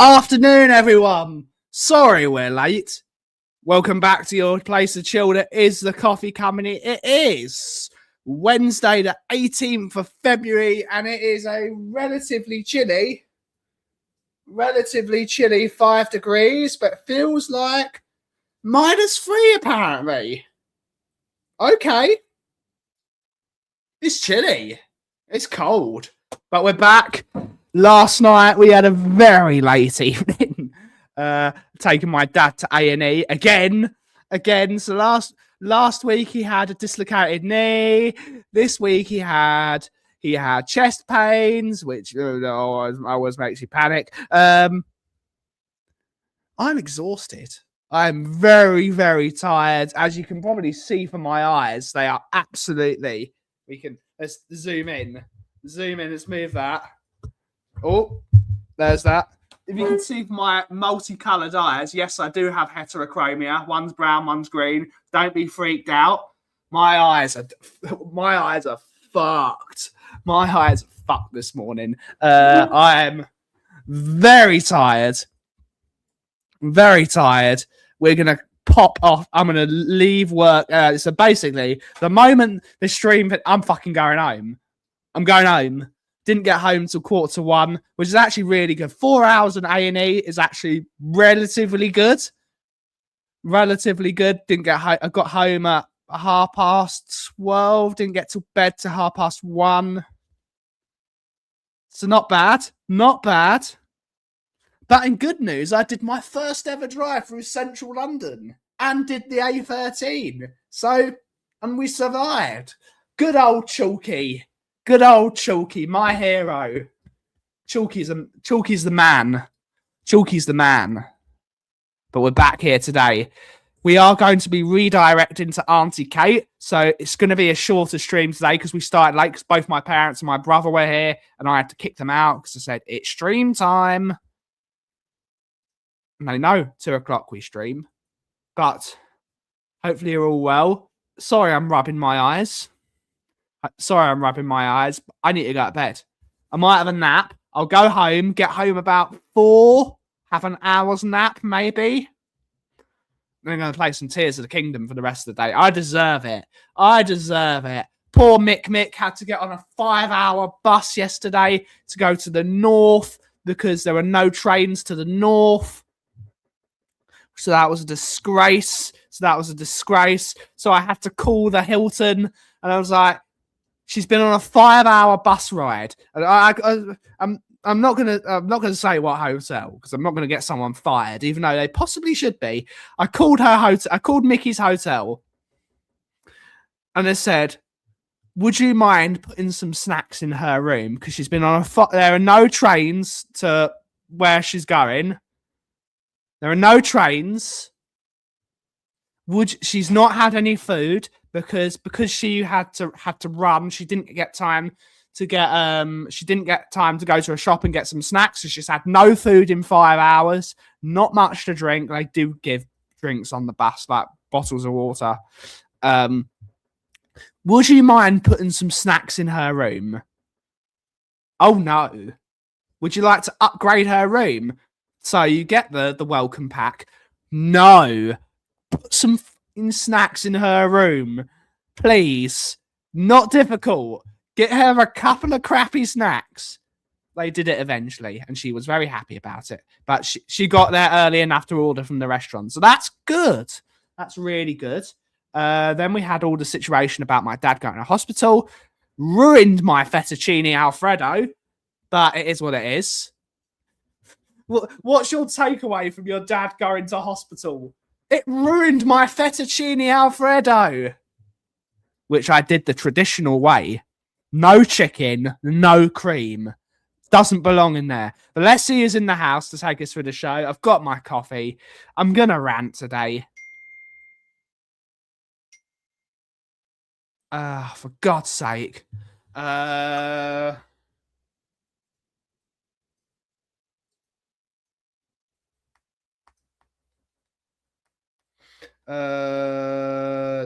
Afternoon, everyone. Sorry we're late. Welcome back to your place to chill. That is the Coffee Company. It is Wednesday, the 18th of February, and it is a relatively chilly 5 degrees, but feels like -3 apparently. Okay. It's chilly. It's cold. But we're back. Last night we had a very late evening. Taking my dad to A&E again. So last week he had a dislocated knee. This week he had chest pains, which always makes you panic. I'm exhausted. I'm very, very tired. As you can probably see from my eyes, they are absolutely. Let's zoom in. Let's move that. Oh, there's that. If you can see from my multicolored eyes, yes, I do have heterochromia. One's brown, one's green. Don't be freaked out. My eyes are fucked. My eyes are fucked this morning. I am very tired. Very tired. We're gonna pop off. I'm gonna leave work. So basically, the moment the stream, I'm fucking going home. I'm going home. Didn't get home till 1:45, which is actually really good. 4 hours in A&E is actually relatively good. Didn't get home. I got home at 12:30. Didn't get to bed till 1:30. So not bad. But in good news, I did my first ever drive through central London and did the A13. And we survived. Good old Chalky, my hero. Chalky's the man. But we're back here today. We are going to be redirecting to Auntie Kate. So it's going to be a shorter stream today because we started late because both my parents and my brother were here and I had to kick them out because I said, it's stream time. And they know 2:00 we stream. But hopefully you're all well. Sorry I'm rubbing my eyes. I need to go to bed. I might have a nap. I'll go home, get home about 4, have an hour's nap, maybe. Then I'm going to play some Tears of the Kingdom for the rest of the day. I deserve it. Poor Mick had to get on a 5-hour bus yesterday to go to the north because there were no trains to the north. So that was a disgrace. So I had to call the Hilton and I was like, she's been on a 5-hour bus ride. And I'm not gonna say what hotel because I'm not gonna get someone fired, even though they possibly should be. I called her hotel. I called Mickey's hotel, and they said, "Would you mind putting some snacks in her room because she's been on a there are no trains to where she's going. There are no trains. She's not had any food because she had to run. She didn't get time to go to a shop and get some snacks. So she's had no food in 5 hours. Not much to drink. They do give drinks on the bus, like bottles of water. Would you mind putting some snacks in her room? Oh no. Would you like to upgrade her room? So you get the welcome pack. No. Put some snacks in her room. Please. Not difficult. Get her a couple of crappy snacks. They did it eventually, and she was very happy about it. But she got there early enough to order from the restaurant. So that's good. That's really good. Then we had all the situation about my dad going to hospital. Ruined my fettuccine Alfredo. But it is what it is. What's your takeaway from your dad going to hospital? It ruined my fettuccine Alfredo. Which I did the traditional way. No chicken, no cream. Doesn't belong in there. But Leslie is in the house to take us through the show. I've got my coffee. I'm going to rant today. For God's sake.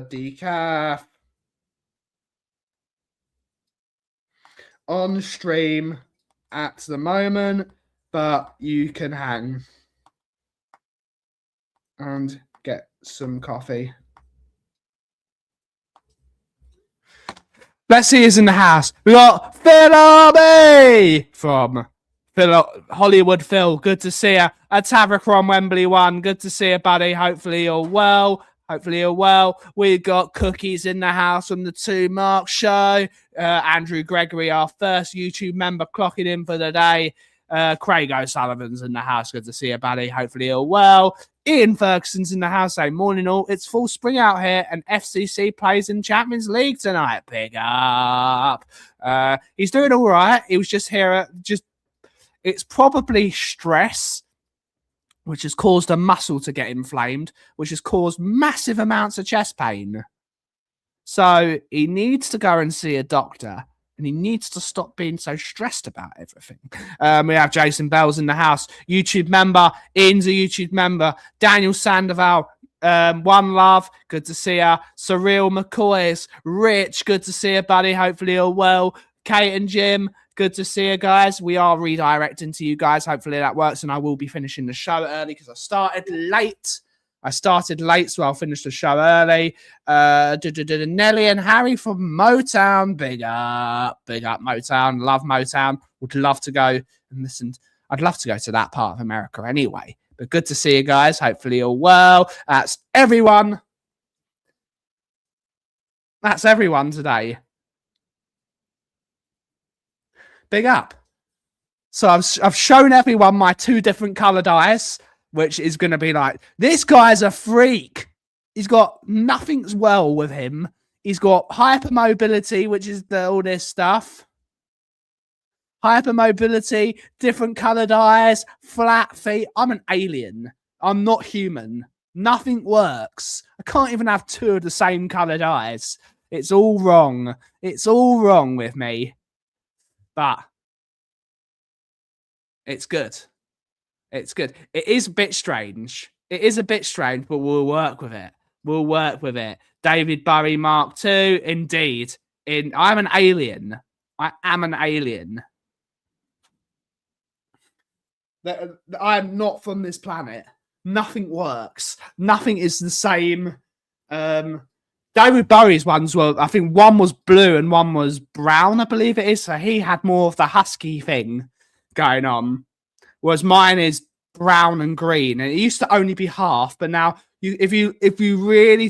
Decaf. On stream at the moment. but you can hang and get some coffee. Let's see who's in the house. We got Phil from Hollywood Phil. Good to see you. A Tavakron Wembley 1. Good to see you, buddy. Hopefully you're well. We've got Cookies in the house from the 2 Mark show. Andrew Gregory, our first YouTube member, clocking in for the day. Craig O'Sullivan's in the house. Good to see you, buddy. Hopefully you're well. Ian Ferguson's in the house saying, morning all. It's full spring out here and FCC plays in Champions League tonight. Big up. He's doing all right. He was just here. It's probably stress, which has caused a muscle to get inflamed, which has caused massive amounts of chest pain. So he needs to go and see a doctor. And he needs to stop being so stressed about everything. We have Jason Bell's in the house. YouTube member. Ian's a YouTube member. Daniel Sandoval. One Love. Good to see you. Surreal McCoys. Rich. Good to see you, buddy. Hopefully you're well. Kate and Jim. Good to see you guys. We are redirecting to you guys. Hopefully that works. And I will be finishing the show early because I started late. So I'll finish the show early. Nelly and Harry from Motown. Big up Motown. Love Motown. Would love to go and listen. I'd love to go to that part of America anyway. But good to see you guys. Hopefully you're well. That's everyone. That's everyone today. Big up. So I've shown everyone my 2 different coloured eyes, which is going to be like, this guy's a freak. He's got nothing's well with him. He's got hypermobility, which is all this stuff. Hypermobility, different coloured eyes, flat feet. I'm an alien. I'm not human. Nothing works. I can't even have 2 of the same coloured eyes. It's all wrong. It's all wrong with me. But it's good. It's good. It is a bit strange. But we'll work with it. David Burry, Mark II. Indeed. I'm an alien. I am an alien. I am not from this planet. Nothing works. Nothing is the same. David Burry's ones were, I think one was blue and one was brown, I believe it is. So he had more of the husky thing going on. Whereas mine is brown and green, and it used to only be half, but now if you really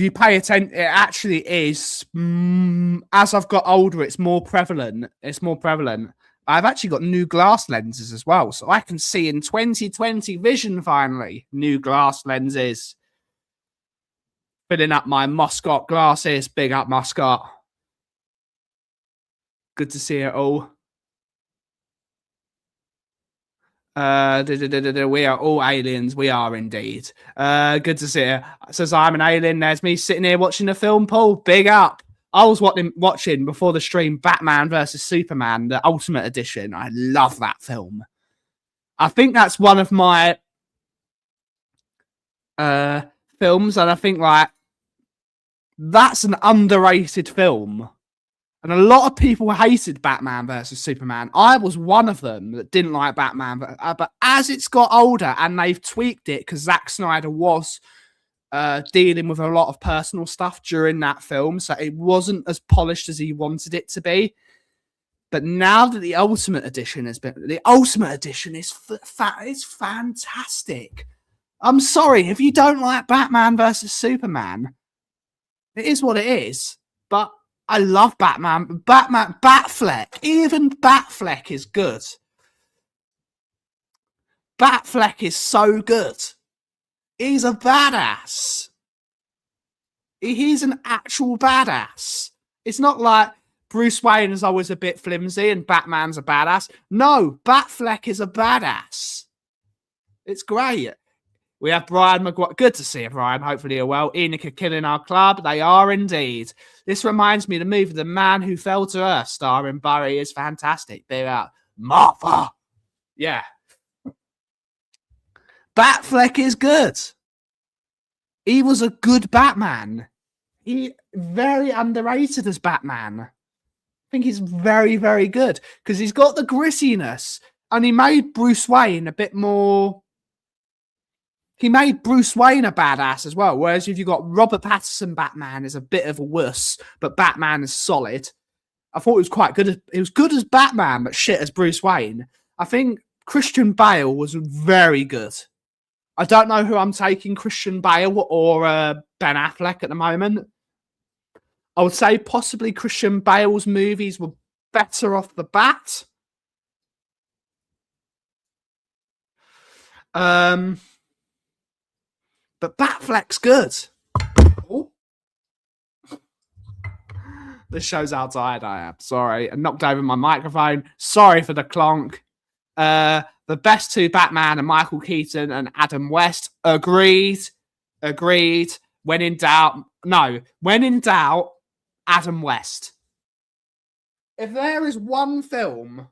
pay attention, it actually is. As I've got older, it's more prevalent. I've actually got new glass lenses as well, so I can see in 2020 vision finally. New glass lenses. Filling up my Moscot glasses. Big up, Moscot. Good to see it all. We are all aliens. We are indeed. Good to see you. Says I'm an alien. There's me sitting here watching the film, Paul. Big up. I was watching before the stream Batman versus Superman, the Ultimate Edition. I love that film. I think that's one of my films, and I think like that's an underrated film. And a lot of people hated Batman versus Superman. I was one of them that didn't like Batman. But as it's got older and they've tweaked it, because Zack Snyder was dealing with a lot of personal stuff during that film, so it wasn't as polished as he wanted it to be. But now that the Ultimate Edition has been, the Ultimate Edition is it's fantastic. I'm sorry if you don't like Batman versus Superman. It is what it is. But I love Batman. Batfleck. Even Batfleck is good. Batfleck is so good. He's a badass. He's an actual badass. It's not like Bruce Wayne is always a bit flimsy and Batman's a badass. No, Batfleck is a badass. It's great. We have Brian McGuire. Good to see you, Brian. Hopefully you're well. Enoch are killing our club. They are indeed. This reminds me of the movie The Man Who Fell to Earth, starring Barry, is fantastic. They're out. Martha. Yeah. Batfleck is good. He was a good Batman. he very underrated as Batman. I think he's very, very good because he's got the grittiness, and he made Bruce Wayne a bit more. He made Bruce Wayne a badass as well. Whereas if you got Robert Pattinson, Batman is a bit of a wuss, but Batman is solid. I thought it was quite good. It was good as Batman, but shit as Bruce Wayne. I think Christian Bale was very good. I don't know who I'm taking, Christian Bale or Ben Affleck at the moment. I would say possibly Christian Bale's movies were better off the bat. But Batfleck's good. Oh. This shows how tired I am. Sorry. I knocked over my microphone. Sorry for the clonk. The best two Batman are Michael Keaton and Adam West. Agreed. When in doubt, Adam West. If there is one film,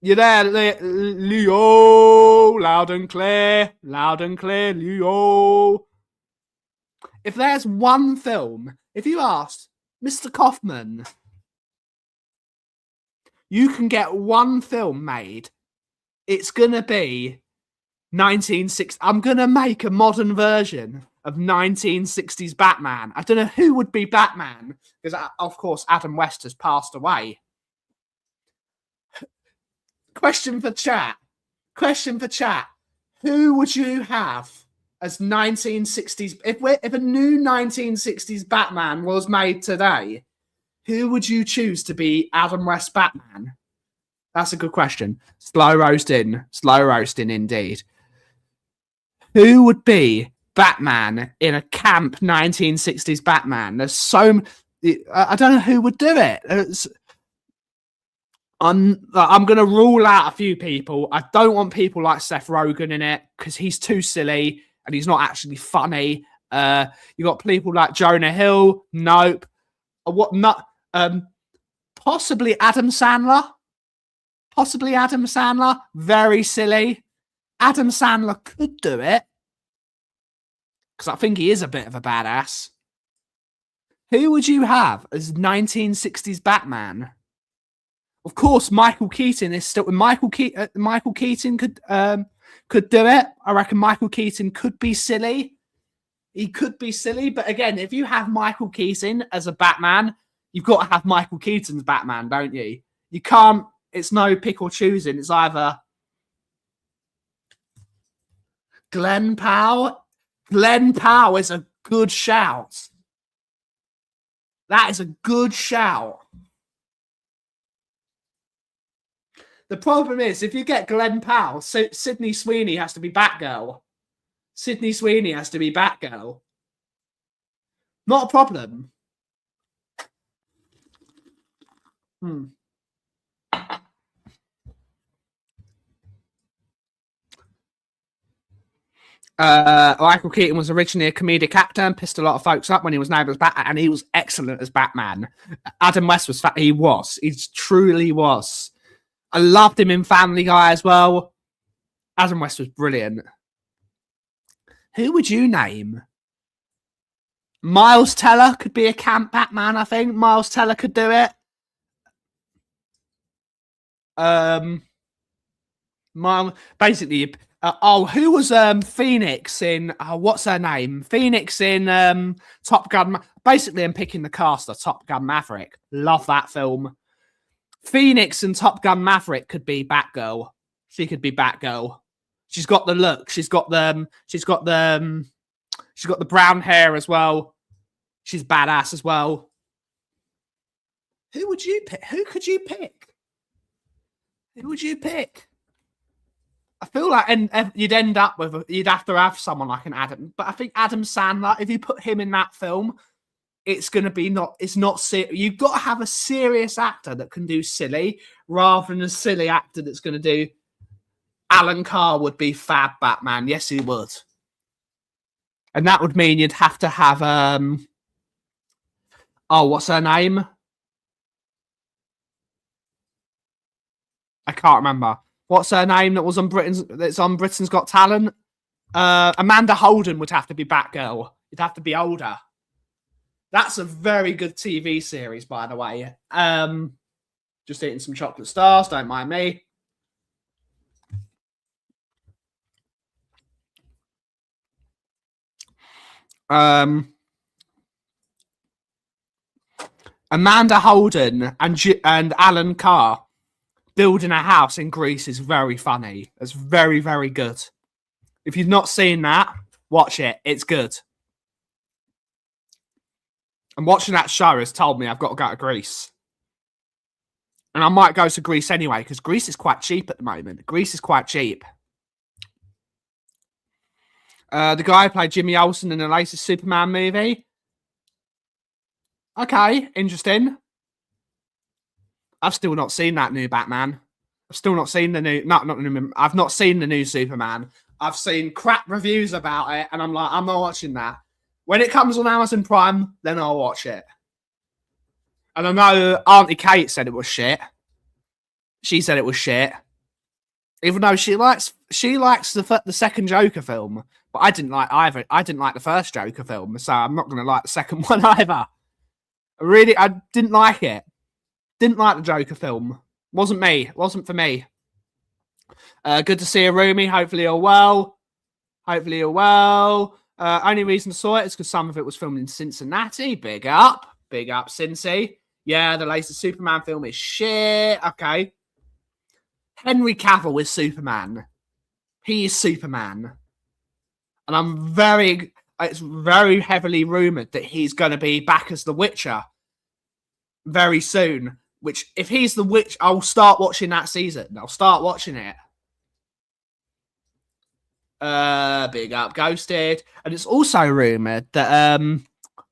you're there, Leo, loud and clear, Leo. If there's one film, if you asked Mr. Kaufman, you can get one film made, it's going to be 1960s. I'm going to make a modern version of 1960s Batman. I don't know who would be Batman, because, of course, Adam West has passed away. Question for chat. Who would you have as 1960s? If a new 1960s Batman was made today, who would you choose to be Adam West Batman? That's a good question. Slow roasting indeed. Who would be Batman in a camp 1960s Batman? There's so... I don't know who would do it. I'm going to rule out a few people. I don't want people like Seth Rogen in it because he's too silly and he's not actually funny. You got people like Jonah Hill. Nope. Possibly Adam Sandler. Very silly. Adam Sandler could do it because I think he is a bit of a badass. Who would you have as 1960s Batman? Of course, Michael Keaton is still. Michael Keaton could do it. I reckon Michael Keaton could be silly. He could be silly, but again, if you have Michael Keaton as a Batman, you've got to have Michael Keaton's Batman, don't you? You can't. It's no pick or choosing. It's either Glenn Powell. Glenn Powell is a good shout. That is a good shout. The problem is, if you get Glenn Powell, Sydney Sweeney has to be Batgirl. Not a problem. Michael Keaton was originally a comedic actor and pissed a lot of folks up when he was named as Batman, and he was excellent as Batman. Adam West was he truly was. I loved him in Family Guy as well. Adam West was brilliant. Who would you name? Miles Teller could be a camp Batman, I think. Miles Teller could do it. Basically, who was Phoenix in? What's her name? Phoenix in Top Gun. Basically, I'm picking the cast of Top Gun Maverick. Love that film. Phoenix and Top Gun Maverick could be Batgirl. She could be Batgirl. She's got the look. She's got the brown hair as well. She's badass as well. Who would you pick? Who could you pick? Who would you pick? I feel like you'd end up with you'd have to have someone like an Adam, but I think Adam Sandler. If you put him in that film, it's going to be you've got to have a serious actor that can do silly rather than a silly actor that's going to do. Alan Carr would be fab Batman. Yes, he would. And that would mean you'd have to have, what's her name? I can't remember. What's her name that's on Britain's Got Talent? Amanda Holden would have to be Batgirl. You'd have to be older. That's a very good TV series, by the way. Just eating some chocolate stars. Don't mind me. Amanda Holden and Alan Carr building a house in Greece is very funny. It's very, very good. If you've not seen that, watch it. It's good. And watching that show has told me I've got to go to Greece. And I might go to Greece anyway, because Greece is quite cheap at the moment. Greece is quite cheap. The guy who played Jimmy Olsen in the latest Superman movie. Okay, interesting. I've still not seen that new Batman. I've still not seen the new... I've not seen the new Superman. I've seen crap reviews about it, and I'm like, I'm not watching that. When it comes on Amazon Prime, then I'll watch it. And I know Auntie Kate said it was shit. She said it was shit. Even though she likes the second Joker film. But I didn't like either. I didn't like the first Joker film, so I'm not going to like the second one either. I didn't like it. Didn't like the Joker film. Wasn't me. Wasn't for me. Good to see you, Rumi. Hopefully you're well. Hopefully you're well. Only reason I saw it is because some of it was filmed in Cincinnati. Big up. Big up, Cincy. Yeah, the latest Superman film is shit. Okay. Henry Cavill is Superman. He is Superman. And it's very heavily rumoured that he's going to be back as the Witcher very soon. Which, if he's the Witch, I'll start watching that season. I'll start watching it. Big up, Ghosted. And it's also rumoured that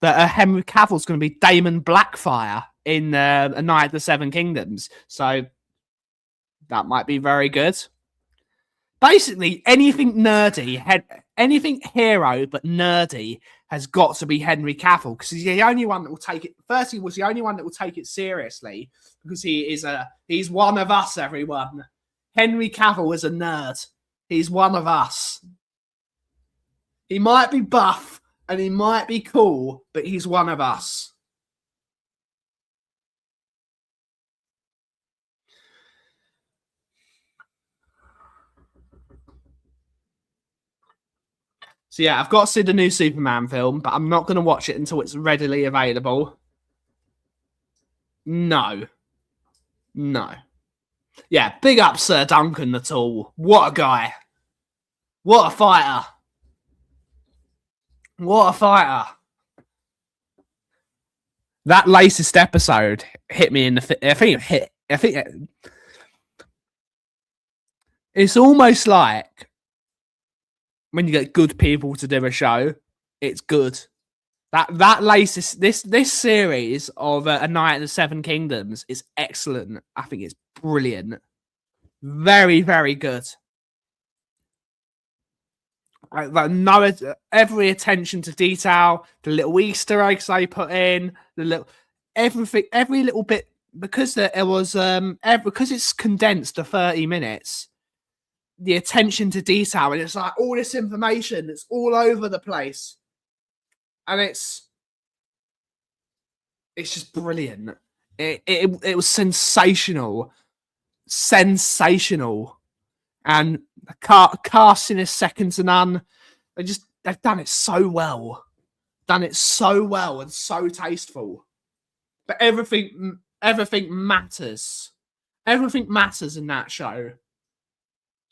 Henry Cavill's going to be Damon Blackfire in A Night of the Seven Kingdoms. So that might be very good. Basically, anything nerdy, anything hero but nerdy has got to be Henry Cavill, because he's the only one that will take it. First, he was the only one that will take it seriously, because he's one of us, everyone. Henry Cavill is a nerd. He's one of us. He might be buff and he might be cool, but he's one of us. So yeah, I've got to see the new Superman film, but I'm not going to watch it until it's readily available. No. Yeah, big up Sir Duncan the Tall. What a guy. What a fighter. What a fighter. That latest episode hit me in the... I think it's almost like when you get good people to do a show, it's good. That latest this series of A Night of the Seven Kingdoms is excellent. I think it's brilliant. Very, very good. Every attention to detail, the little Easter eggs they put in, every little bit, because because it's condensed to 30 minutes. The attention to detail, and it's like all this information that's all over the place, and it's just brilliant. It was sensational, and the casting is second to none. They've done it so well, and so tasteful. But everything matters. Everything matters in that show.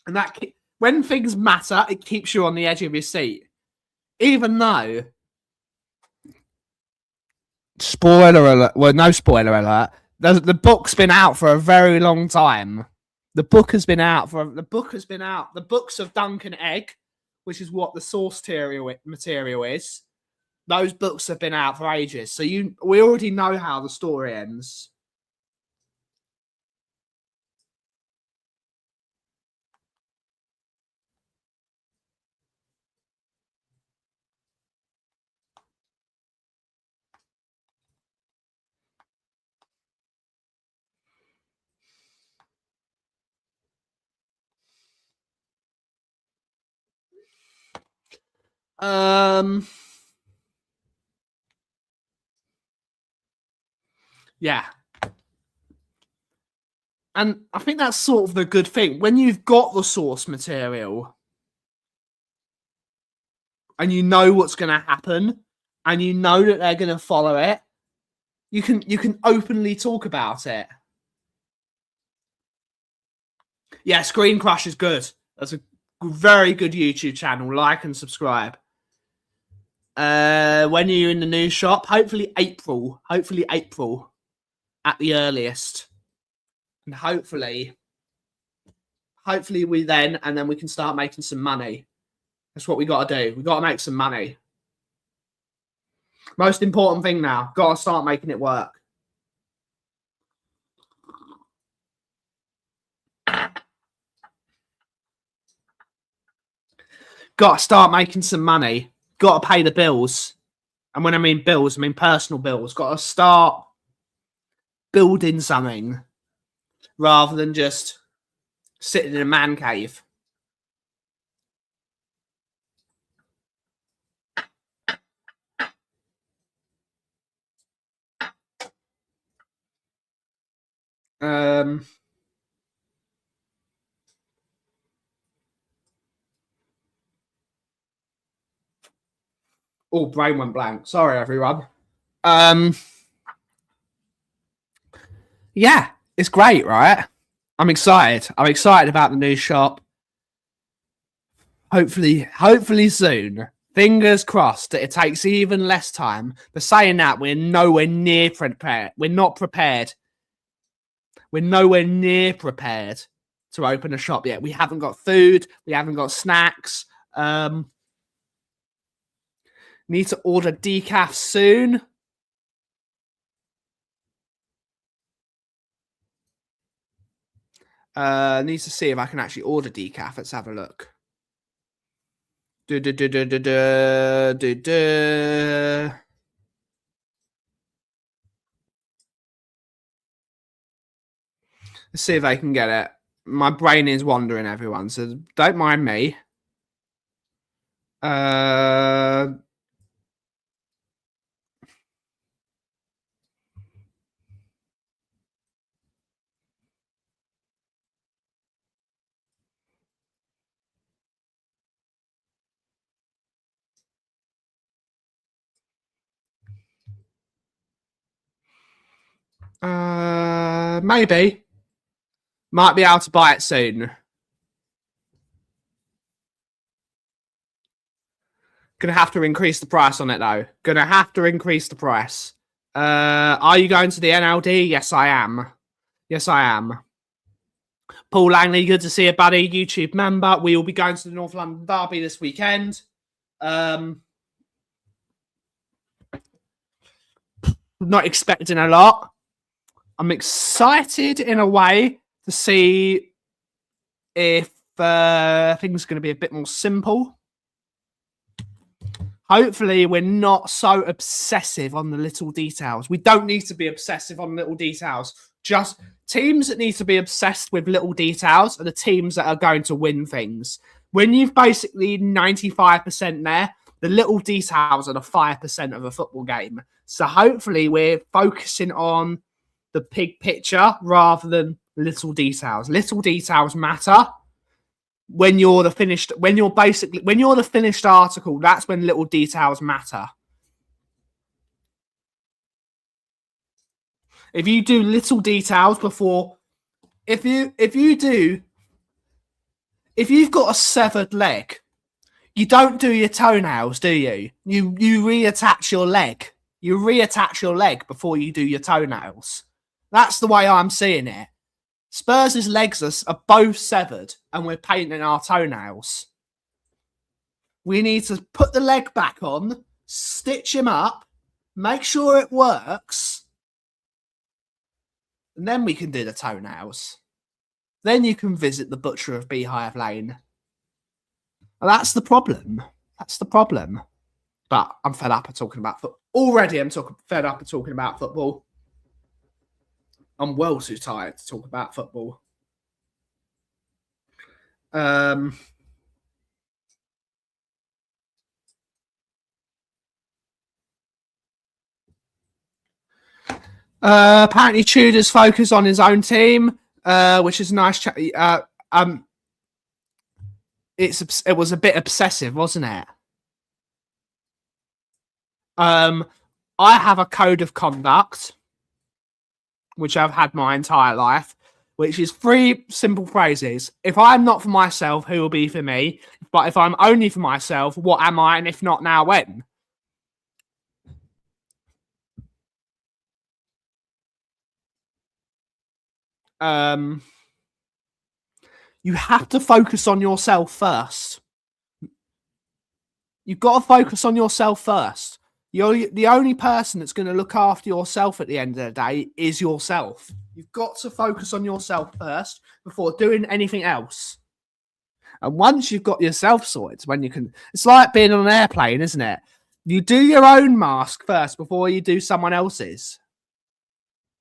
And that when things matter, it keeps you on the edge of your seat. Even though, spoiler alert, well, no spoiler alert, the book's been out for a very long time. The books of Dunk and Egg, which is what the source material is. Those books have been out for ages. So we already know how the story ends. Yeah. And I think that's sort of the good thing. When you've got the source material and you know what's going to happen and you know that they're going to follow it, you can openly talk about it. Yeah, Screen Crush is good. That's a very good YouTube channel. Like and subscribe. When are you in the new shop? Hopefully April. Hopefully April at the earliest. And hopefully we then we can start making some money. That's what we got to do. We got to make some money. Most important thing now. Got to start making it work. Got to start making some money. Got to pay the bills. And when I mean bills, I mean personal bills. Got to start building something rather than just sitting in a man cave. Oh, brain went blank. Sorry, everyone. Yeah, it's great, right? I'm excited. I'm excited about the new shop. Hopefully soon. Fingers crossed that it takes even less time. But saying that, we're nowhere near prepared. We're not prepared. We're nowhere near prepared to open a shop yet. We haven't got food. We haven't got snacks. Need to order decaf soon. Need to see if I can actually order decaf. Let's have a look. Let's see if I can get it. My brain is wandering, everyone, so don't mind me. Maybe. Might be able to buy it soon. Gonna have to increase the price on it, though. Gonna have to increase the price. Are you going to the NLD? Yes, I am. Yes, I am. Paul Langley, good to see you, buddy. YouTube member. We will be going to the North London Derby this weekend. Not expecting a lot. I'm excited in a way to see if things are going to be a bit more simple. Hopefully, we're not so obsessive on the little details. We don't need to be obsessive on little details. Just teams that need to be obsessed with little details are the teams that are going to win things. When you've basically 95% there, the little details are the 5% of a football game. So hopefully we're focusing on the big picture rather than little details. Little details matter. When you're the finished article, that's when little details matter. If you do little details before, if you've got a severed leg, you don't do your toenails, do you? You reattach your leg. You reattach your leg before you do your toenails. That's the way I'm seeing it. Spurs' legs are both severed and we're painting our toenails. We need to put the leg back on, stitch him up, make sure it works, and then we can do the toenails. Then you can visit the butcher of Beehive Lane. Well, that's the problem. That's the problem. But I'm fed up of talking about football. Already I'm fed up of talking about football. I'm well too tired to talk about football. Apparently, Tudor's focused on his own team, which is a nice. It was a bit obsessive, wasn't it? I have a code of conduct, which I've had my entire life, which is 3 simple phrases. If I'm not for myself, who will be for me? But if I'm only for myself, what am I? And if not now, when? You have to focus on yourself first. You've got to focus on yourself first. You're the only person that's going to look after yourself at the end of the day is yourself. You've got to focus on yourself first before doing anything else. And once you've got yourself sorted, when you can, it's like being on an airplane, isn't it? You do your own mask first before you do someone else's.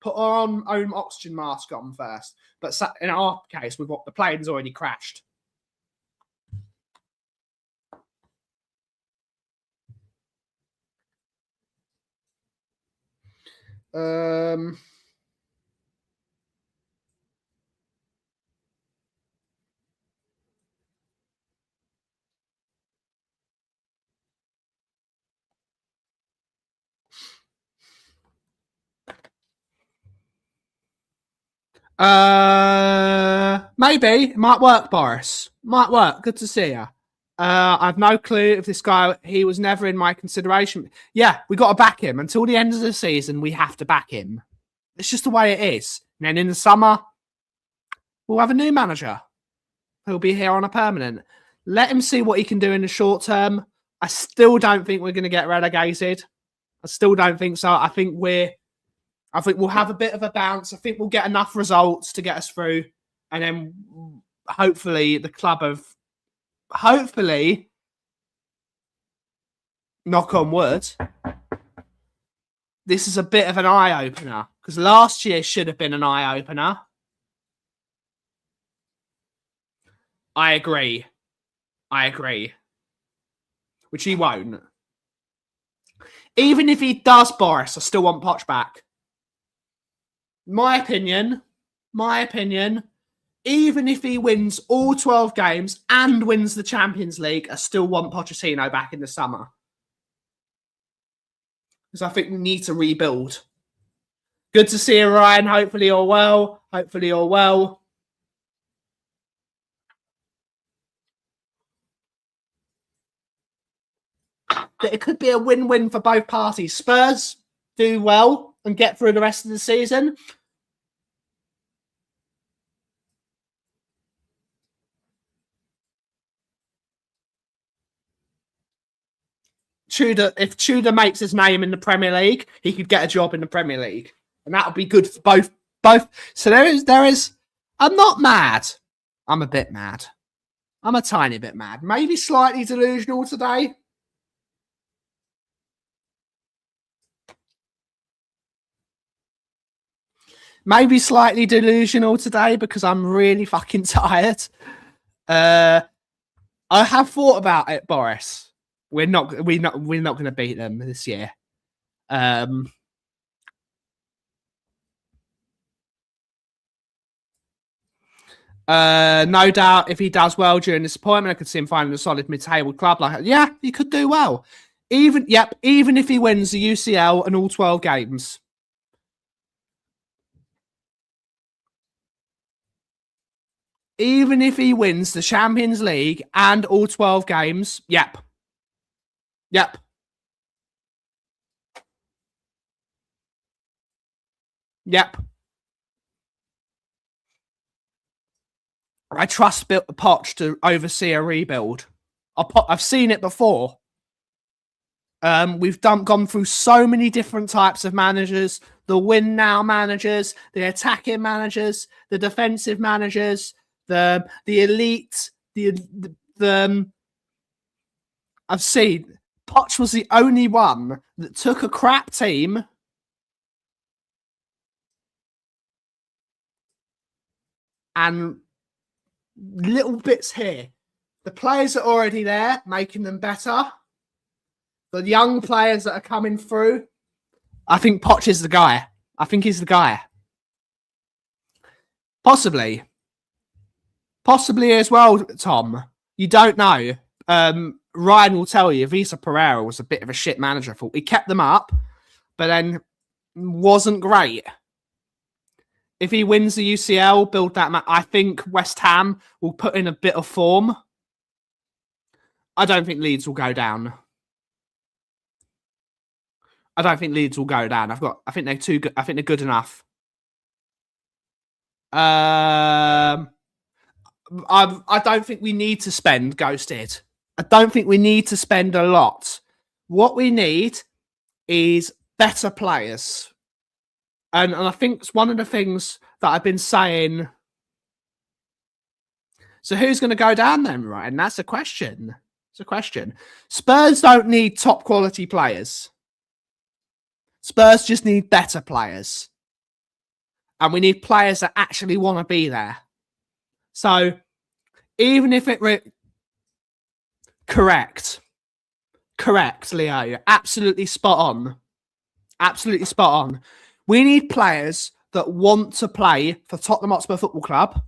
Put our own oxygen mask on first. But in our case, the plane's already crashed. Maybe it might work, Boris. Might work. Good to see you. I've no clue if this guy. He was never in my consideration. Yeah, we got to back him until the end of the season. We have to back him. It's just the way it is. And then in the summer, we'll have a new manager. He'll be here on a permanent. Let him see what he can do in the short term. I still don't think we're going to get relegated. I still don't think so. I think we'll have a bit of a bounce. I think we'll get enough results to get us through. And then hopefully the club knock on wood, this is a bit of an eye-opener. Because last year should have been an eye-opener. I agree. Which he won't. Even if he does, Boris, I still want Poch back. My opinion, even if he wins all 12 games and wins the Champions League, I still want Pochettino back in the summer. Because I think we need to rebuild. Good to see you, Ryan. Hopefully you're well. But it could be a win-win for both parties. Spurs do well and get through the rest of the season. If Tudor makes his name in the Premier League, he could get a job in the Premier League. And that would be good for both. So there is. I'm not mad. I'm a bit mad. I'm a tiny bit mad. Maybe slightly delusional today. Maybe slightly delusional today because I'm really fucking tired. I have thought about it, Boris. We're not going to beat them this year. No doubt, if he does well during this appointment, I could see him finding a solid mid-table club. Yeah, he could do well. Even if he wins the UCL and all 12 games. Even if he wins the Champions League and all 12 games, yep. I trust Poch to oversee a rebuild. I've seen it before. We've gone through so many different types of managers. The win now managers, the attacking managers, the defensive managers, the elite, I've seen Poch was the only one that took a crap team and little bits here. The players are already there, making them better. The young players that are coming through, I think Poch is the guy. I think he's the guy. Possibly as well, Tom. You don't know. Ryan will tell you Visa Pereira was a bit of a shit manager. He kept them up, but then wasn't great. If he wins the UCL, build that match. I think West Ham will put in a bit of form. I don't think Leeds will go down. I don't think Leeds will go down. I think they're too good. I think they're good enough. I don't think we need to spend Ghosted. I don't think we need to spend a lot. What we need is better players. And I think it's one of the things that I've been saying. So who's going to go down then, right? And that's a question. It's a question. Spurs don't need top quality players. Spurs just need better players. And we need players that actually want to be there. So even if it... Correct, Leo. You're absolutely spot on. Absolutely spot on. We need players that want to play for Tottenham Hotspur Football Club.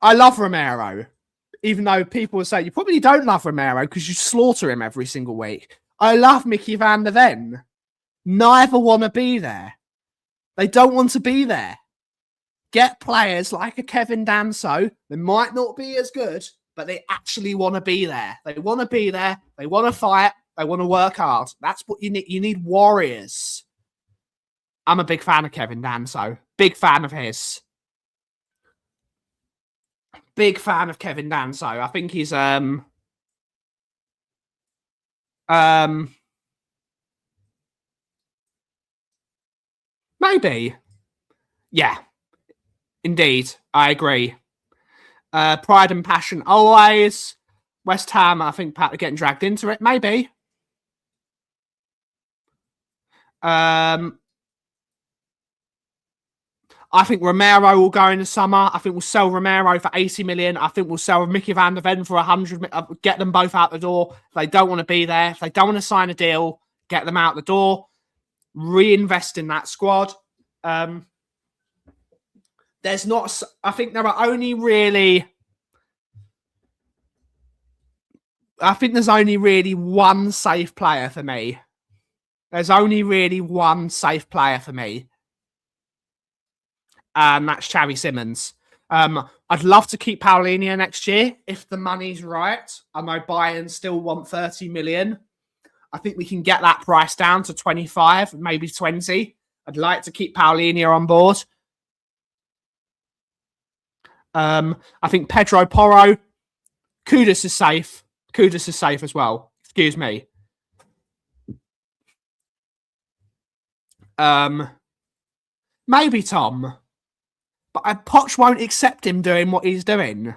I love Romero, even though people will say you probably don't love Romero because you slaughter him every single week. I love Mickey van der Ven. Neither want to be there. They don't want to be there. Get players like a Kevin Danso. They might not be as good, but they actually want to be there. They want to be there. They want to fight. They want to work hard. That's what you need. You need warriors. I'm a big fan of Kevin Danso. Big fan of his. Big fan of Kevin Danso. I think he's maybe. Yeah. Indeed. I agree. Pride and passion always. West Ham, I think Pat are getting dragged into it. Maybe. I think Romero will go in the summer. I think we'll sell Romero for 80 million. I think we'll sell Mickey van der Ven for 100 million. Get them both out the door. If they don't want to be there, if they don't want to sign a deal, get them out the door. Reinvest in that squad. There's not... I think there are only really... I think there's only really one safe player for me. There's only really one safe player for me. And that's Xavi Simons. I'd love to keep Paulinho next year if the money's right. I know Bayern still want 30 million. I think we can get that price down to 25, maybe 20. I'd like to keep Paulinho on board. I think Pedro Porro, Kudus is safe. Kudus is safe as well. Excuse me. Maybe Tom. But Poch won't accept him doing what he's doing.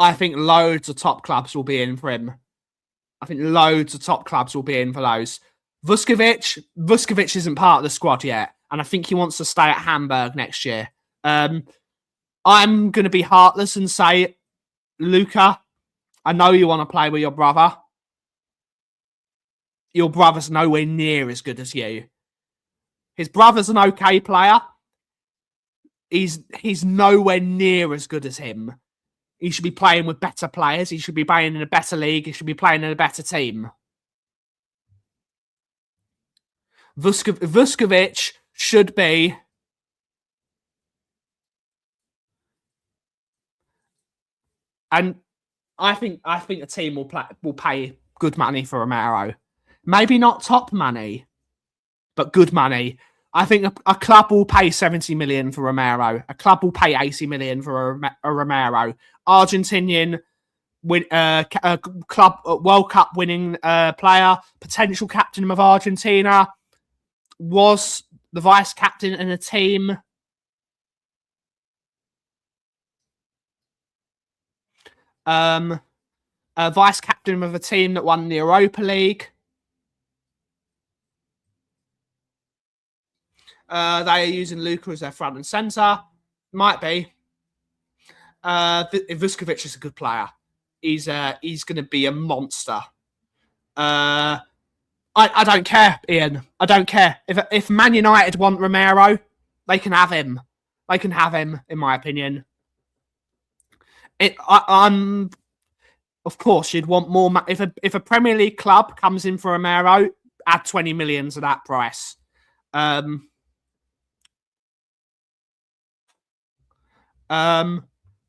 I think loads of top clubs will be in for him. I think loads of top clubs will be in for those. Vuskovic isn't part of the squad yet. And I think he wants to stay at Hamburg next year. I'm going to be heartless and say, Luca, I know you want to play with your brother. Your brother's nowhere near as good as you. His brother's an okay player. He's nowhere near as good as him. He should be playing with better players. He should be playing in a better league. He should be playing in a better team. Vuskovic should be... And I think the team will pay good money for Romero. Maybe not top money, but good money. I think a club will pay 70 million for Romero. A club will pay 80 million for a Romero. Argentinian club World Cup winning player, potential captain of Argentina, was the vice captain in a team. Vice captain of a team that won the Europa League. They are using Luca as their front and centre. Might be. Vuskovic is a good player. He's going to be a monster. I don't care, Ian. I don't care. If Man United want Romero, they can have him. They can have him, in my opinion. I'm of course you'd want more. If a Premier League club comes in for Romero, add 20 million to that price.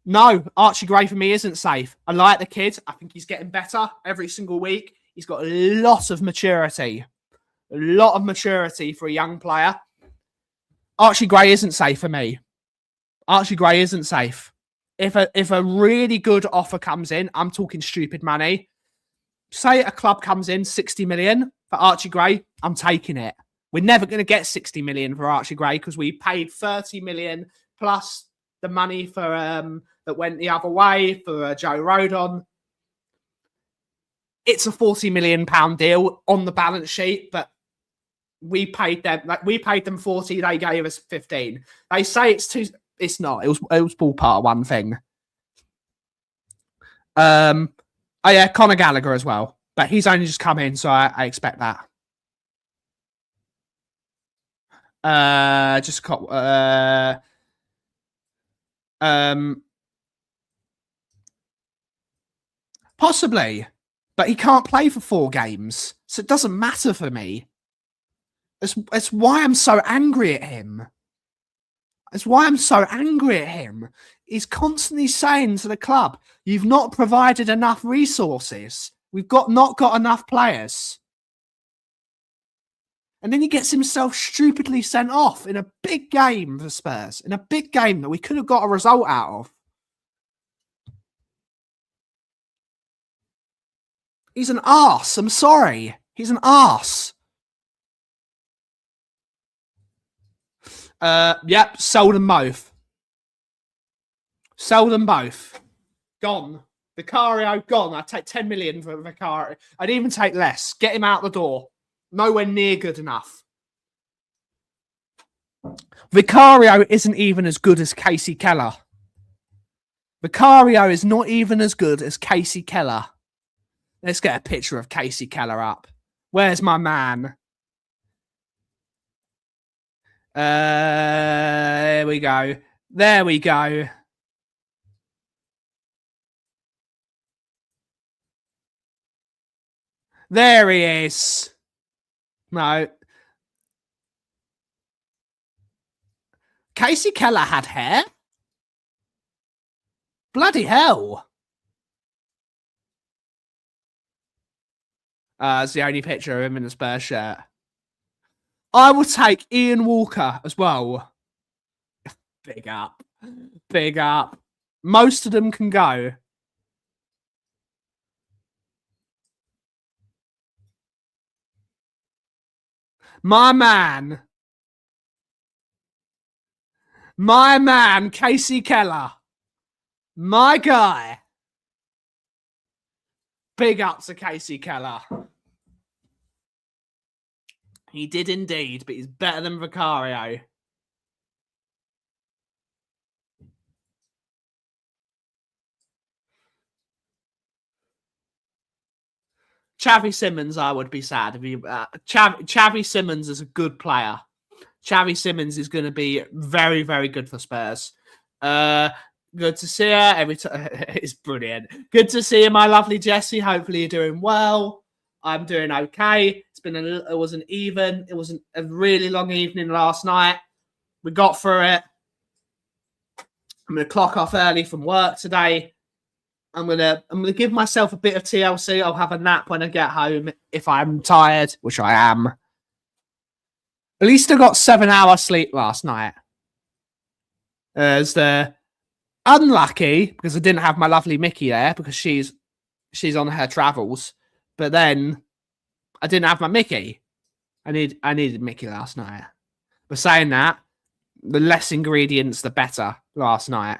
No, Archie Gray for me isn't safe. I like the kid. I think he's getting better every single week. He's got a lot of maturity. A lot of maturity for a young player. Archie Gray isn't safe for me. Archie Gray isn't safe. If a really good offer comes in, I'm talking stupid money. Say a club comes in 60 million for Archie Gray, I'm taking it. We're never going to get 60 million for Archie Gray because we paid 30 million plus the money for that went the other way for Joe Rodon. It's a 40 million pound deal on the balance sheet, but we paid them 40. They gave us 15. They say it's too. It's not. It was ballpark one thing. Oh yeah, Conor Gallagher as well, but he's only just come in, so I expect that. Possibly, but he can't play for 4 games, so it doesn't matter for me. It's why I'm so angry at him. It's why I'm so angry at him. He's constantly saying to the club, "You've not provided enough resources. We've not got enough players." And then he gets himself stupidly sent off in a big game for Spurs, in a big game that we could have got a result out of. He's an arse. I'm sorry. He's an arse. Yep, sell them both. Sell them both. Gone. Vicario, gone. I'd take 10 million for Vicario. I'd even take less. Get him out the door. Nowhere near good enough. Vicario isn't even as good as Casey Keller. Vicario is not even as good as Casey Keller. Let's get a picture of Casey Keller up. Where's my man? There we go. There we go. There he is. No. Casey Keller had hair? Bloody hell. It's the only picture of him in a Spurs shirt. I will take Ian Walker as well. Big up. Big up. Most of them can go. My man. My man, Casey Keller. My guy. Big up to Casey Keller. He did indeed, but he's better than Vicario. Xavi Simons, I would be sad if you. Xavi Simons is a good player. Xavi Simons is going to be very, very good for Spurs. Good to see her every time. It's brilliant. Good to see you, my lovely Jessie. Hopefully you're doing well. I'm doing okay. It wasn't even. It was a really long evening last night. We got through it. I'm gonna clock off early from work today. I'm gonna give myself a bit of TLC. I'll have a nap when I get home if I'm tired, which I am. At least I got 7 hours sleep last night. As the unlucky because I didn't have my lovely Mickey there because she's on her travels. But then I didn't have my Mickey. I needed Mickey last night. But saying that, the less ingredients, the better last night.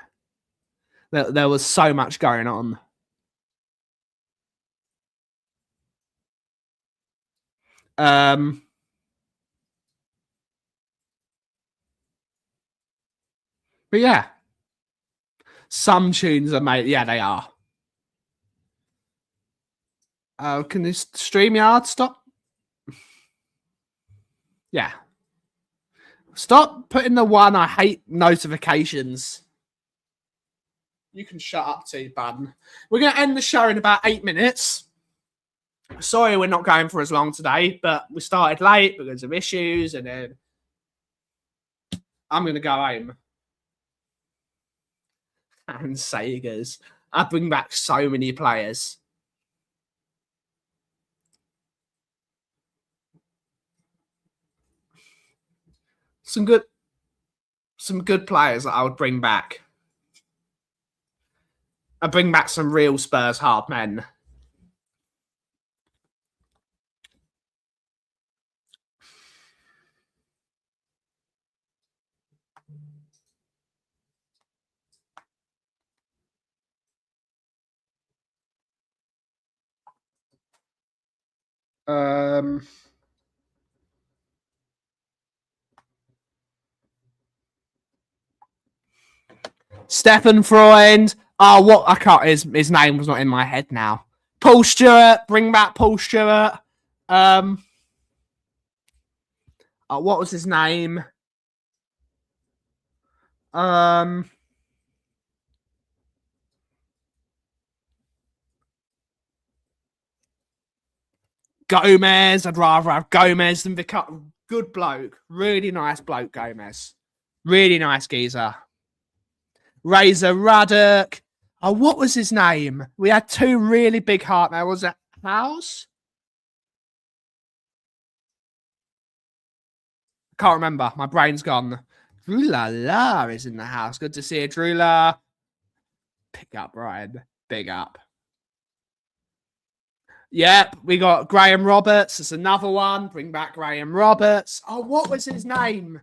There was so much going on. But yeah, some tunes are made. Yeah, they are. Can this StreamYard stop? Yeah. Stop putting the one I hate notifications. You can shut up too, button. We're going to end the show in about 8 minutes. Sorry we're not going for as long today, but we started late because of issues, and then I'm going to go home. And Sega's. I bring back so many players. Some good players that I would bring back. I bring back some real Spurs hard men. Stefan Freund. Oh, what? I can't. His name was not in my head now. Paul Stewart. Bring back Paul Stewart. What was his name? Gomez. I'd rather have Gomez than Vicar. Good bloke. Really nice bloke, Gomez. Really nice geezer. Razor Ruddock. Oh, what was his name? We had two really big heart. Now, was it House? Can't remember. My brain's gone. Drew La is in the house. Good to see you, Drew La. Pick up, Ryan. Big up. Yep, we got Graham Roberts. There's another one. Bring back Graham Roberts. Oh, what was his name?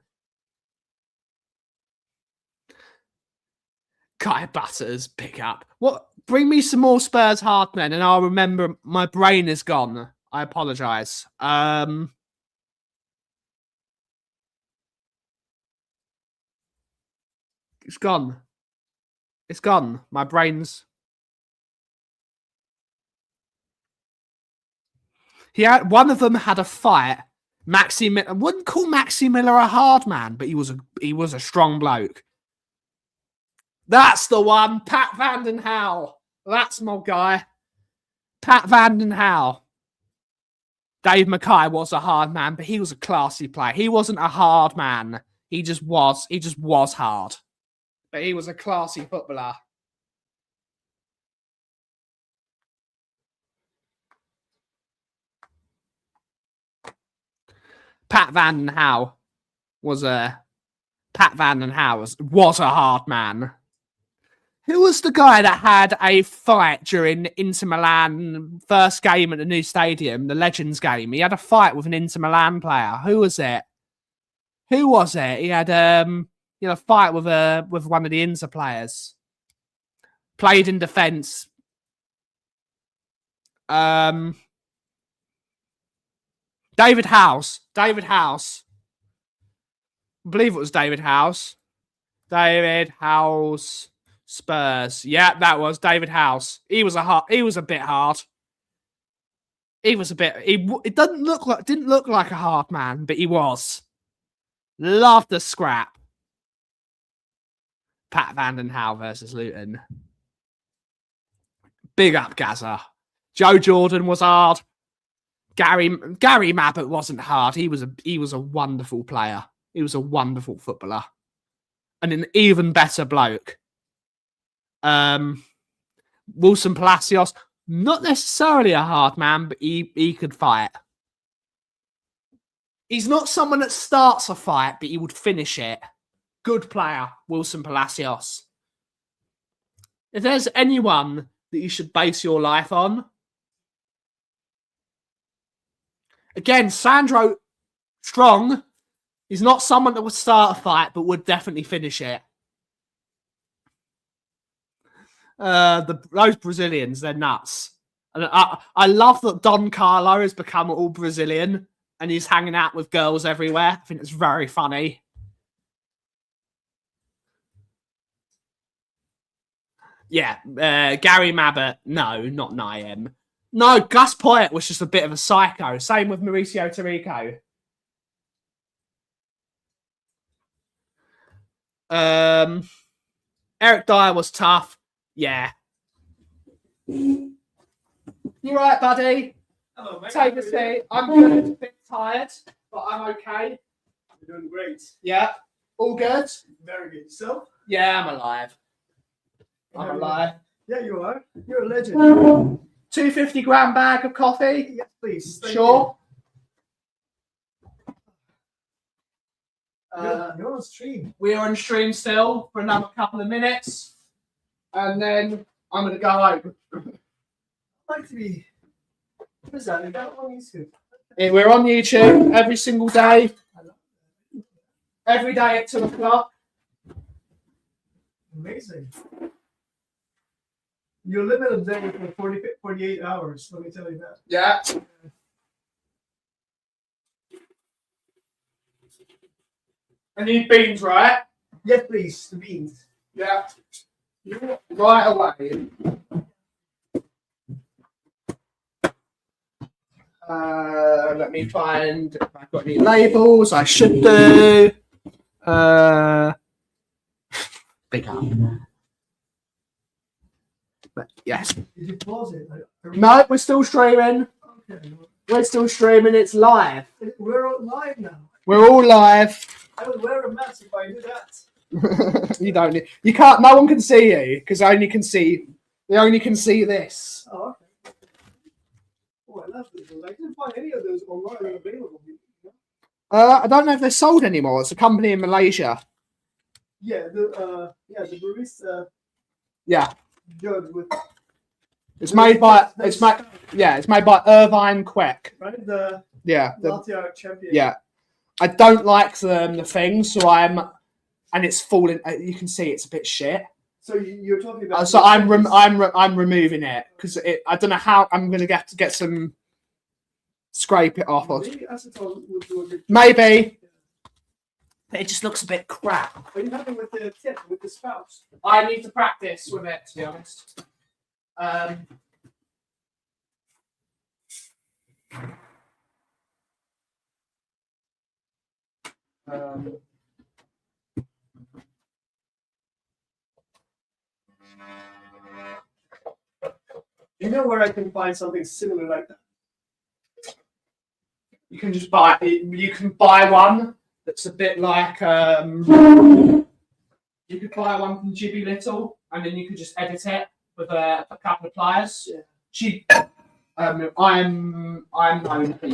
Kai Butters. Pick up. What? Bring me some more Spurs hard men, and I'll remember. My brain is gone. I apologise. It's gone. It's gone. My brain's... One of them had a fight. Maxi Miller... I wouldn't call Maxi Miller a hard man, but he was a strong bloke. That's the one. Pat Vanden Houwe. That's my guy. Pat Vanden Houwe. Dave Mackay was a hard man, but he was a classy player. He wasn't a hard man. He just was hard. But he was a classy footballer. Pat Vanden Houwe was a hard man. Who was the guy that had a fight during the Inter Milan first game at the new stadium, the Legends game? He had a fight with an Inter Milan player. Who was it? He had a fight with one of the Inter players. Played in defence. David House. I believe it was David House. Spurs. Yeah, that was David House. He was a bit hard. It didn't look like a hard man, but he was. Loved the scrap. Pat Vanden Houwe versus Luton. Big up, Gaza. Joe Jordan was hard. Gary Mabbutt wasn't hard. He was a wonderful player. He was a wonderful footballer. And an even better bloke. Wilson Palacios, not necessarily a hard man, but he could fight. He's not someone that starts a fight, but he would finish it. Good player, Wilson Palacios. If there's anyone that you should base your life on, again, Sandro Strong is not someone that would start a fight, but would definitely finish it. Those Brazilians, they're nuts. And I love that Don Carlo has become all Brazilian and he's hanging out with girls everywhere. I think it's very funny. Yeah, Gary Mabbutt, no, not Naim. No, Gus Poyet was just a bit of a psycho. Same with Mauricio Taricco. Eric Dyer was tough. Yeah. You right, buddy? Hello, mate. Take a seat. I'm good. A bit tired, but I'm okay. You're doing great. Yeah. All good? Very good. So? Yeah, I'm alive. I'm alive. Yeah, you are. You're a legend. 250-gram bag of coffee? Yes, please. Sure. You're on stream. We're on stream still for another couple of minutes. And then I'm going to go home. I'd like to be. What is that? Is that on YouTube? We're on YouTube every single day. Every day at 2 o'clock. Amazing. You're limited there for 48 hours, let me tell you that. Yeah. I need beans, right? Yes, please. The beans. Yeah. Right away. Let me find if I've got any labels. I should do. Big up. But yes. Did you pause it? No, we're still streaming. Okay. We're still streaming. It's live. We're all live now. We're all live. I would wear a mask if I do that. You don't need. You can't. No one can see you because they only can see this. Oh, okay. Oh, I love this. I didn't find any of those online available. I don't know if they're sold anymore. It's a company in Malaysia. Yeah, the barista. Yeah. Jug with. It's made by. It's made by Irvine Queck. Right. The latte art champion. Yeah. I don't like the thing, so and it's falling. You can see it's a bit shit. So you're talking about. So I'm removing it because I don't know how I'm gonna get some. Scrape it off. Maybe acetone would do a good job. Maybe. It just looks a bit crap. What are you having with the tip, with the spouts? I need to practice with it, to be honest. You know where I can find something similar like that? You can just buy. You can buy one that's a bit like. You could buy one from Jibby Little, and then you could just edit it with a couple of pliers. Yeah. I'm known for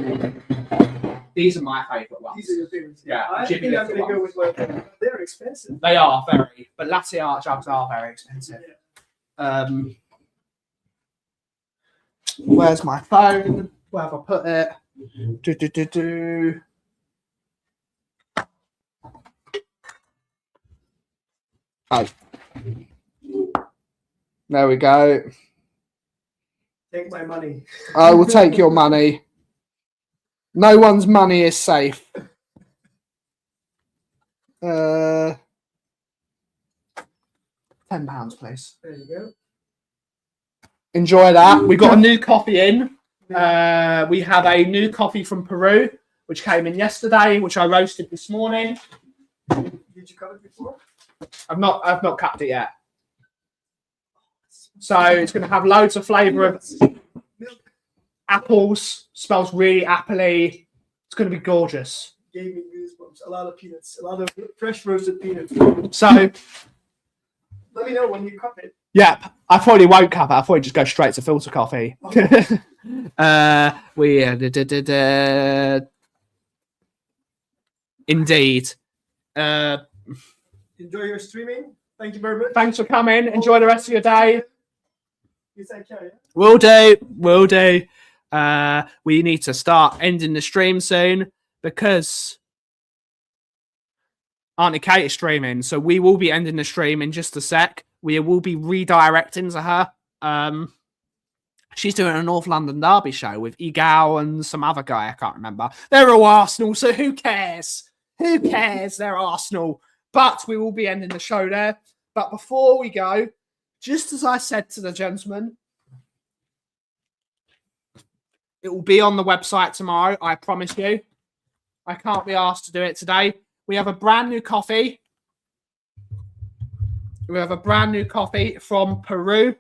these are my favourite ones. These are your favorites. Yeah, I Jibby think I'm Little going to go with ones. my favorite. They're expensive. They are very, but latte art jugs are very expensive. Yeah. Where's my phone? Where have I put it? Oh. There we go. Take my money. I will take your money. No one's money is safe. £10, please. There you go. Enjoy that. We got a new coffee in. We have a new coffee from Peru, which came in yesterday, which I roasted this morning. Did you cut it before? I've not cupped it yet. So it's going to have loads of flavour of apples. Smells really appley. It's going to be gorgeous. Gave me goosebumps. A lot of peanuts. A lot of fresh roasted peanuts. So let me know when you cup it. yeah, I probably won't cup it. I'll probably just go straight to filter coffee. Indeed. Enjoy your streaming. Thank you very much. Thanks for coming. Enjoy the rest of your day. You take care, yeah? Will do. Will do. We need to start ending the stream soon because Auntie Kate is streaming. So we will be ending the stream in just a sec. We will be redirecting to her. She's doing a North London Derby show with Egal and some other guy. I can't remember. They're all Arsenal, so who cares? Who cares? They're Arsenal. But we will be ending the show there. But before we go, just as I said to the gentleman, It will be on the website tomorrow, I promise you. I can't be asked to do it today. We have a brand new coffee. We have a brand new coffee from Peru.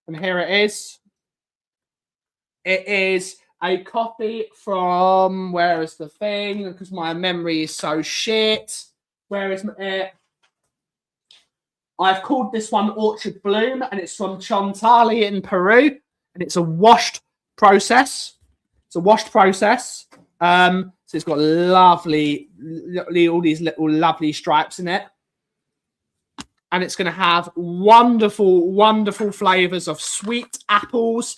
And here it is. It is a coffee from, where is the thing? Because my memory is so shit. Where is it? I've called this one Orchard Bloom, and it's from Chontali in Peru. And it's a washed process. It's a washed process. So it's got lovely, all these little lovely stripes in it. And it's going to have wonderful, wonderful flavors of sweet apples,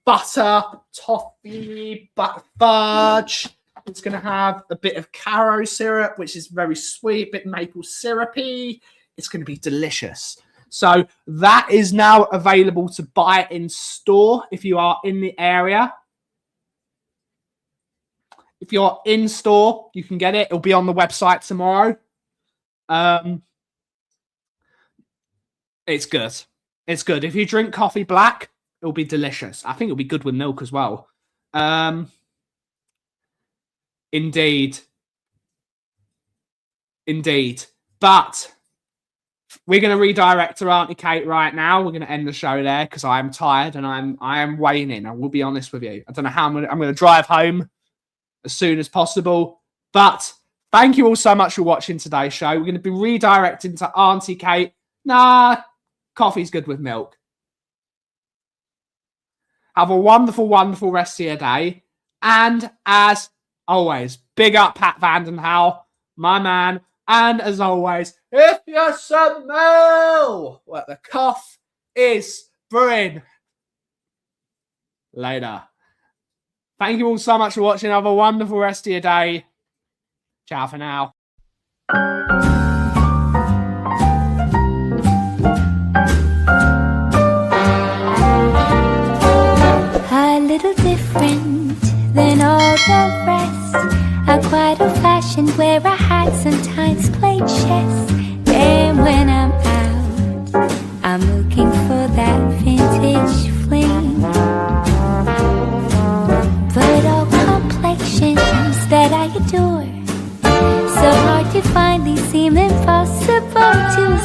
butter, toffee, fudge. It's going to have a bit of caro syrup, which is very sweet, a bit maple syrupy. It's going to be delicious. So that is now available to buy in store if you are in the area. If you're in store, you can get it. It'll be on the website tomorrow. It's good. It's good. If you drink coffee black, it'll be delicious. I think it'll be good with milk as well. Indeed. Indeed. But we're going to redirect to Auntie Kate right now. We're going to end the show there because I am tired and I am weighing in. I will be honest with you. I don't know how I'm going to drive home as soon as possible. But thank you all so much for watching today's show. We're going to be redirecting to Auntie Kate. Nah, coffee's good with milk. Have a wonderful, wonderful rest of your day. And as always, big up Pat Vandenhal, my man. And as always, if you smell what the cough is brewing. Later. Thank you all so much for watching. Have a wonderful rest of your day. Ciao for now. A little different than all the rest. I'm quite old-fashioned where I had sometimes played chess. Then when I'm out, I'm looking for that vintage fling. But all complexions that I adore, so hard to find, they seem impossible to